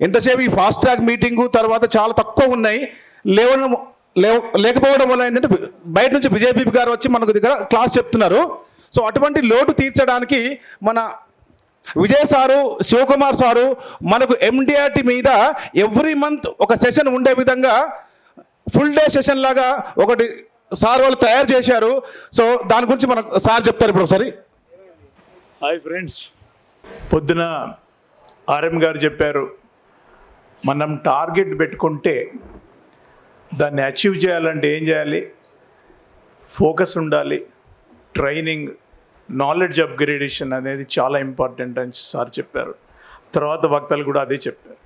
ఎంతసేపు ఈ fast track meeting తర్వాత చాలా తక్కువ ఉన్నాయి. లేకపోవడం వల్ల ఏంటంటే బయట నుంచి బీజేపీ గారు వచ్చి మనకు దగ్గర క్లాస్ చెప్తున్నారు. సో అటువంటి లోటు తీర్చడానికి మన విజయ్ సారు, శివకుమార్ సారు మనకు ఎండిఆర్టీ మీద ఎవ్రీ మంత్ ఒక సెషన్ ఉండే విధంగా ఫుల్ డే సెషన్ లాగా ఒకటి సార్ వాళ్ళు తయారు చేశారు. సో దాని గురించి మనకు సార్ చెప్తారు ఇప్పుడు ఒకసారి. హాయ్ ఫ్రెండ్స్, పొద్దున ఆర్ఎం గారు చెప్పారు, మనం టార్గెట్ పెట్టుకుంటే దాన్ని అచీవ్ చేయాలంటే ఏం చేయాలి? ఫోకస్ ఉండాలి, ట్రైనింగ్, నాలెడ్జ్ అప్గ్రేడేషన్ అనేది చాలా ఇంపార్టెంట్ అని సార్ చెప్పారు. తర్వాత వక్తలు కూడా అదే చెప్పారు.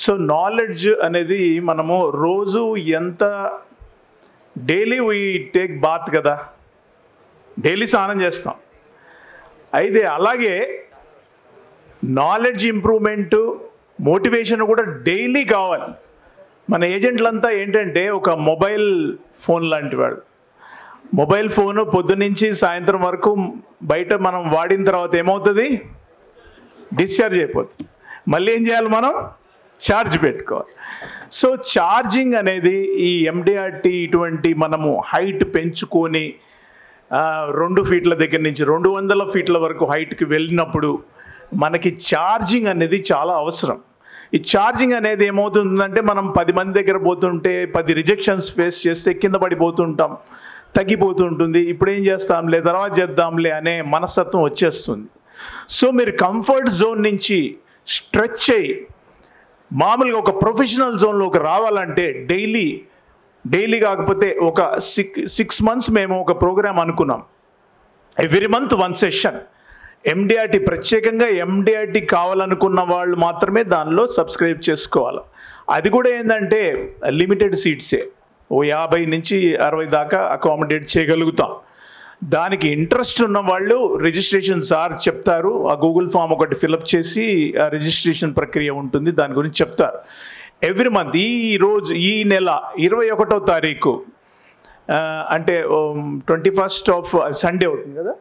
సో నాలెడ్జ్ అనేది మనము రోజు ఎంత డైలీ వీ టేక్ బాత్ కదా, డైలీ స్నానం చేస్తాం. అయితే అలాగే నాలెడ్జ్ ఇంప్రూవ్మెంటు, మోటివేషన్ కూడా డైలీ కావాలి. మన ఏజెంట్లంతా ఏంటంటే ఒక మొబైల్ ఫోన్ లాంటి వాడు. మొబైల్ ఫోను పొద్దునుంచి సాయంత్రం వరకు బయట మనం వాడిన తర్వాత ఏమవుతుంది? డిశ్చార్జ్ అయిపోతుంది. మళ్ళీ ఏం చేయాలి? మనం ఛార్జ్ పెట్టుకోవాలి. సో ఛార్జింగ్ అనేది ఈ ఎండిఆర్టీ ఇటువంటి మనము హైట్ పెంచుకొని 2 ఫీట్ల దగ్గర నుంచి 200 ఫీట్ల వరకు హైట్కి వెళ్ళినప్పుడు మనకి ఛార్జింగ్ అనేది చాలా అవసరం. ఈ ఛార్జింగ్ అనేది ఏమవుతుందంటే మనం 10 మంది దగ్గర పోతుంటే 10 రిజెక్షన్స్ ఫేస్ చేస్తే కింద పడిపోతుంటాం, తగ్గిపోతూ ఉంటుంది. ఇప్పుడు ఏం చేస్తాంలే, తర్వాత చేద్దాంలే అనే మనస్తత్వం వచ్చేస్తుంది. సో మీరు కంఫర్ట్ జోన్ నుంచి స్ట్రెచ్ అయ్యి మామూలుగా ఒక ప్రొఫెషనల్ జోన్లోకి రావాలంటే డైలీ కాకపోతే ఒక 6 మంత్స్ మేము ఒక ప్రోగ్రామ్ అనుకున్నాం. ఎవ్రీ మంత్ 1 సెషన్ ఎండిఆర్టీ, ప్రత్యేకంగా ఎండిఆర్టీ కావాలనుకున్న వాళ్ళు మాత్రమే దానిలో సబ్స్క్రైబ్ చేసుకోవాలి. అది కూడా ఏంటంటే లిమిటెడ్ సీట్సే, 50 నుంచి 60 దాకా అకామిడేట్ చేయగలుగుతాం. దానికి ఇంట్రెస్ట్ ఉన్న వాళ్ళు రిజిస్ట్రేషన్ సార్ చెప్తారు. ఆ గూగుల్ ఫామ్ ఒకటి ఫిలప్ చేసి ఆ రిజిస్ట్రేషన్ ప్రక్రియ ఉంటుంది, దాని గురించి చెప్తారు. ఎవ్రీ మంత్ ఈ నెల 21వ తారీఖు అంటే 21st ఆఫ్ సండే అవుతుంది కదా,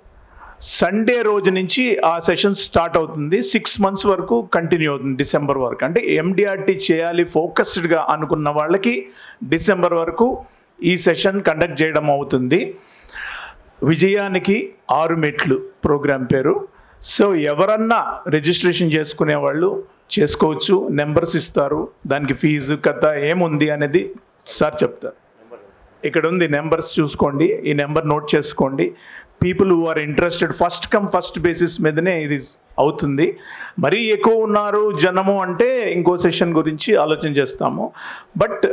సండే రోజు నుంచి ఆ సెషన్ స్టార్ట్ అవుతుంది. 6 మంత్స్ వరకు కంటిన్యూ అవుతుంది, డిసెంబర్ వరకు. అంటే ఎండిఆర్టీ చేయాలి ఫోకస్డ్గా అనుకున్న వాళ్ళకి డిసెంబర్ వరకు ఈ సెషన్ కండక్ట్ చేయడం అవుతుంది. విజయానికి 6 మెట్లు ప్రోగ్రాం పేరు. సో ఎవరన్నా రిజిస్ట్రేషన్ చేసుకునే వాళ్ళు చేసుకోవచ్చు, నెంబర్స్ ఇస్తారు, దానికి ఫీజు కథ ఏముంది అనేది సార్ చెప్తారు. ఇక్కడ ఉంది నెంబర్స్, చూసుకోండి, ఈ నెంబర్ నోట్ చేసుకోండి. People who are interested first come first basis మీదనే ఇది అవుతుంది. మరీ ఎక్కువ ఉన్నారు జనము అంటే ఇంకో సెషన్ గురించి ఆలోచన చేస్తాము. But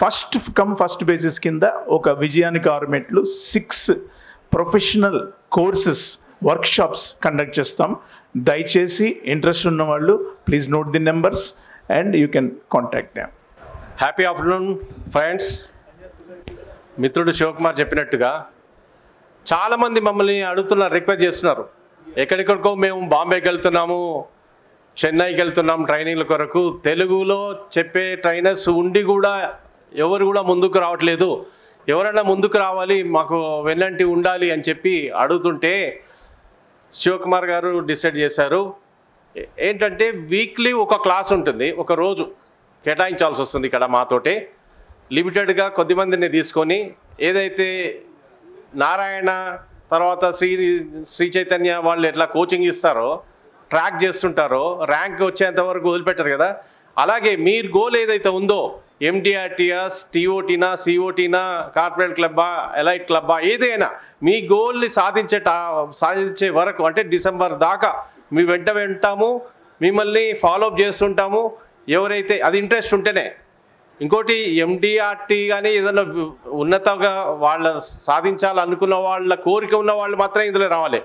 first come first basis కింద ఒక విజయానికి 6 మెట్లు 6 ప్రొఫెషనల్ కోర్సెస్, వర్క్షాప్స్ కండక్ట్ చేస్తాం. దయచేసి ఇంట్రెస్ట్ ఉన్న వాళ్ళు please note the numbers and you can contact them. Happy afternoon friends. మిత్రుడు శివకుమార్ చెప్పినట్టుగా చాలామంది మమ్మల్ని అడుగుతున్నారు, రిక్వెస్ట్ చేస్తున్నారు. ఎక్కడెక్కడికో మేము బాంబేకి వెళ్తున్నాము, చెన్నైకి వెళ్తున్నాం ట్రైనింగ్ల కొరకు. తెలుగులో చెప్పే ట్రైనర్స్ ఉండి కూడా ఎవరు కూడా ముందుకు రావట్లేదు. ఎవరైనా ముందుకు రావాలి, మాకు వెన్నంటి ఉండాలి అని చెప్పి అడుగుతుంటే శివకుమార్ గారు డిసైడ్ చేశారు ఏంటంటే వీక్లీ ఒక క్లాస్ ఉంటుంది, ఒక రోజు కేటాయించాల్సి వస్తుంది. ఇక్కడ మాతోటే లిమిటెడ్గా కొద్దిమందిని తీసుకొని ఏదైతే నారాయణ తర్వాత శ్రీ చైతన్య వాళ్ళు ఎట్లా కోచింగ్ ఇస్తారో, ట్రాక్ చేస్తుంటారో, ర్యాంక్ వచ్చేంత వరకు వదిలిపెట్టారు కదా, అలాగే మీరు గోల్ ఏదైతే ఉందో ఎండిఆర్టీయా, టీఓటీనా, సిఓటీనా, కార్పొరేట్ క్లబ్బా, ఎలైట్ క్లబ్బా, ఏదైనా మీ గోల్ని సాధించే వరకు అంటే డిసెంబర్ దాకా మీ వెంట ఉంటాము, మిమ్మల్ని ఫాలోఅప్ చేస్తుంటాము. ఎవరైతే అది ఇంట్రెస్ట్ ఉంటేనే. ఇంకోటి ఎండిఆర్టీ కానీ ఏదైనా ఉన్నతంగా వాళ్ళ సాధించాలనుకున్న వాళ్ళ కోరిక ఉన్న వాళ్ళు మాత్రమే ఇందులో రావాలి.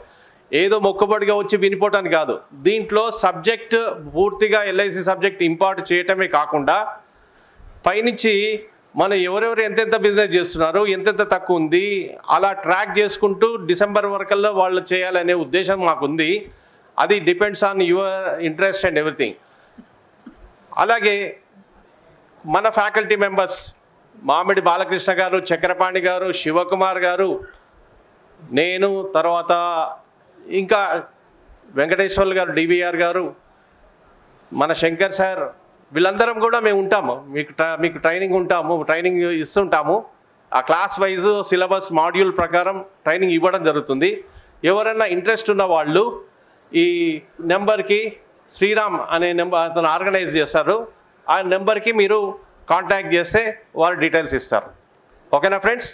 ఏదో మొక్కుబడిగా వచ్చి వినిపోవటానికి కాదు. దీంట్లో సబ్జెక్ట్ పూర్తిగా ఎల్ఐసి సబ్జెక్ట్ ఇంపార్ట్ చేయటమే కాకుండా పైనుంచి మనం ఎవరెవరు ఎంతెంత బిజినెస్ చేస్తున్నారు, ఎంతెంత తక్కువ ఉంది, అలా ట్రాక్ చేసుకుంటూ డిసెంబర్ వరకల్లా వాళ్ళు చేయాలనే ఉద్దేశం మాకుంది. అది depends on your interest and everything. అలాగే మన ఫ్యాకల్టీ మెంబర్స్ మామిడి బాలకృష్ణ గారు, చక్రపాణి గారు, శివకుమార్ గారు, నేను, తర్వాత ఇంకా వెంకటేశ్వర్లు గారు, డిబిఆర్ గారు, మన శంకర్ సార్, వీళ్ళందరం కూడా మేము ఉంటాము, మీకు ట్రైనింగ్ ఉంటాము, ట్రైనింగ్ ఇస్తుంటాము. ఆ క్లాస్ వైజ్ సిలబస్ మాడ్యూల్ ప్రకారం ట్రైనింగ్ ఇవ్వడం జరుగుతుంది. ఎవరైనా ఇంట్రెస్ట్ ఉన్న వాళ్ళు ఈ నెంబర్కి, శ్రీరామ్ అనే నెంబర్ అతను ఆర్గనైజ్ చేస్తారు, ఆ నెంబర్కి మీరు కాంటాక్ట్ చేస్తే వారు డీటెయిల్స్ ఇస్తారు. ఓకేనా ఫ్రెండ్స్?